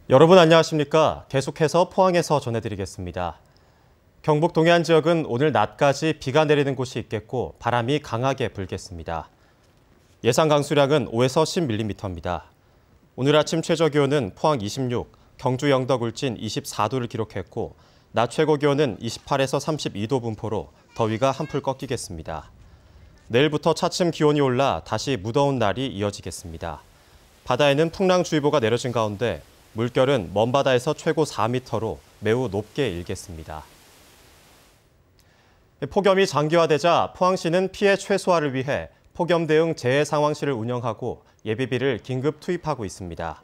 여러분 안녕하십니까? 계속해서 포항에서 전해드리겠습니다. 경북 동해안 지역은 오늘 낮까지 비가 내리는 곳이 있겠고 바람이 강하게 불겠습니다. 예상 강수량은 5에서 10mm입니다. 오늘 아침 최저 기온은 포항 26, 경주 영덕 울진 24도를 기록했고 낮 최고 기온은 28에서 32도 분포로 더위가 한풀 꺾이겠습니다. 내일부터 차츰 기온이 올라 다시 무더운 날이 이어지겠습니다. 바다에는 풍랑주의보가 내려진 가운데 물결은 먼바다에서 최고 4m로 매우 높게 일겠습니다. 폭염이 장기화되자 포항시는 피해 최소화를 위해 폭염 대응 재해상황실을 운영하고 예비비를 긴급 투입하고 있습니다.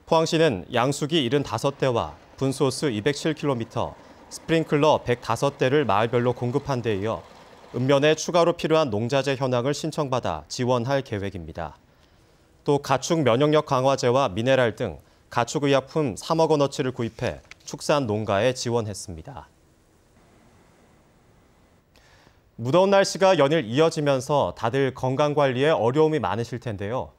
포항시는 양수기 75대와 분소스 207km, 스프링클러 105대를 마을별로 공급한 데 이어 읍면에 추가로 필요한 농자재 현황을 신청받아 지원할 계획입니다. 또 가축 면역력 강화제와 미네랄 등 가축의약품 3억 원어치를 구입해 축산 농가에 지원했습니다. 무더운 날씨가 연일 이어지면서 다들 건강관리에 어려움이 많으실 텐데요.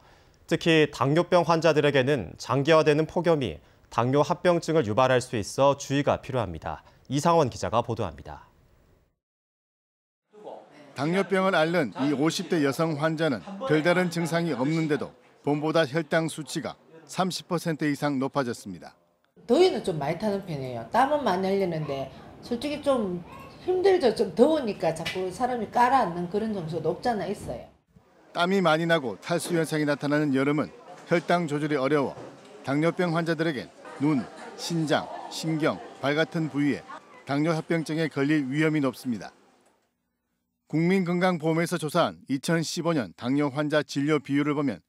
특히 당뇨병 환자들에게는 장기화되는 폭염이 당뇨 합병증을 유발할 수 있어 주의가 필요합니다. 이상원 기자가 보도합니다. 당뇨병을 앓는 이 50대 여성 환자는 별다른 증상이 없는데도 봄보다 혈당 수치가 30% 이상 높아졌습니다. 더위는 좀 많이 타는 편이에요. 땀은 많이 흘리는데 솔직히 좀 힘들죠. 좀 더우니까 자꾸 사람이 깔아앉는 그런 정서도 없잖아 있어요. 땀이 많이 나고 탈수 현상이 나타나는 여름은 혈당 조절이 어려워 당뇨병 환자들에겐 눈, 신장, 신경, 발 같은 부위에 당뇨 합병증에 걸릴 위험이 높습니다. 국민건강보험에서 조사한 2015년 당뇨 환자 진료 비율을 보면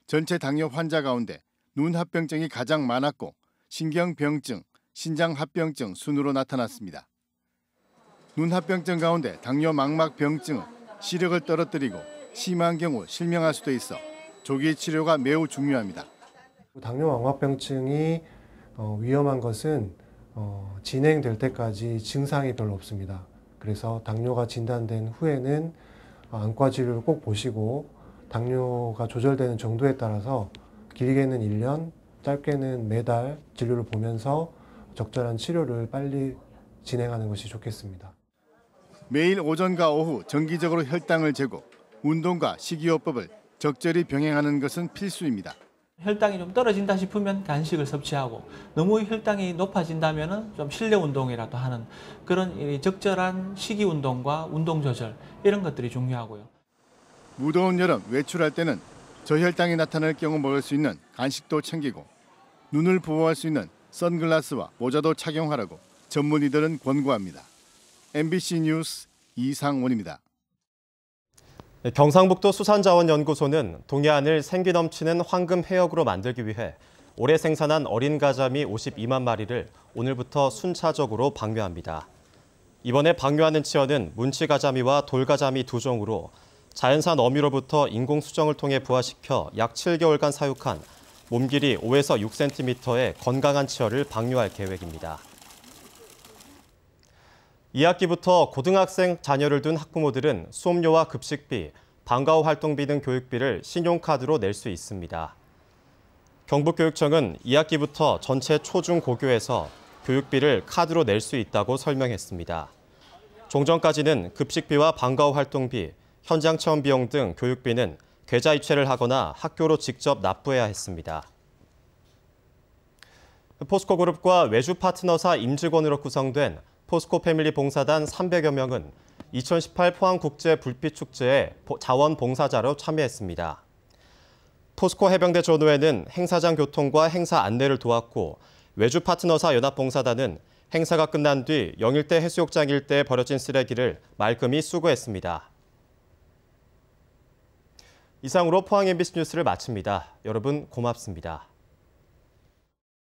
전체 당뇨 환자 가운데 눈 합병증이 가장 많았고 신경병증, 신장 합병증 순으로 나타났습니다. 눈 합병증 가운데 당뇨 망막병증은 시력을 떨어뜨리고 심한 경우 실명할 수도 있어 조기 치료가 매우 중요합니다. 당뇨 망막병증이 위험한 것은 진행될 때까지 증상이 별로 없습니다. 그래서 당뇨가 진단된 후에는 안과 진료를 꼭 보시고 당뇨가 조절되는 정도에 따라서 길게는 1년, 짧게는 매달 진료를 보면서 적절한 치료를 빨리 진행하는 것이 좋겠습니다. 매일 오전과 오후 정기적으로 혈당을 재고 운동과 식이요법을 적절히 병행하는 것은 필수입니다. 혈당이 좀 떨어진다 싶으면 간식을 섭취하고 너무 혈당이 높아진다면 좀 실내 운동이라도 하는 그런 적절한 식이 운동과 운동 조절 이런 것들이 중요하고요. 무더운 여름 외출할 때는 저혈당이 나타날 경우 먹을 수 있는 간식도 챙기고 눈을 보호할 수 있는 선글라스와 모자도 착용하라고 전문의들은 권고합니다. MBC 뉴스 이상원입니다. 경상북도 수산자원연구소는 동해안을 생기 넘치는 황금 해역으로 만들기 위해 올해 생산한 어린 가자미 52만 마리를 오늘부터 순차적으로 방류합니다. 이번에 방류하는 치어는 문치가자미와 돌가자미 두 종으로 자연산 어미로부터 인공 수정을 통해 부화시켜 약 7개월간 사육한 몸 길이 5에서 6cm의 건강한 치어를 방류할 계획입니다. 2학기부터 고등학생 자녀를 둔 학부모들은 수업료와 급식비, 방과 후 활동비 등 교육비를 신용카드로 낼 수 있습니다. 경북교육청은 2학기부터 전체 초중 고교에서 교육비를 카드로 낼 수 있다고 설명했습니다. 종전까지는 급식비와 방과 후 활동비, 현장 체험 비용 등 교육비는 계좌이체를 하거나 학교로 직접 납부해야 했습니다. 포스코그룹과 외주 파트너사 임직원으로 구성된 포스코 패밀리 봉사단 300여 명은 2018 포항국제불빛축제에 자원봉사자로 참여했습니다. 포스코 해병대 전후에는 행사장 교통과 행사 안내를 도왔고 외주 파트너사 연합봉사단은 행사가 끝난 뒤 영일대 해수욕장 일대에 버려진 쓰레기를 말끔히 수거했습니다. 이상으로 포항 MBC 뉴스를 마칩니다. 여러분 고맙습니다.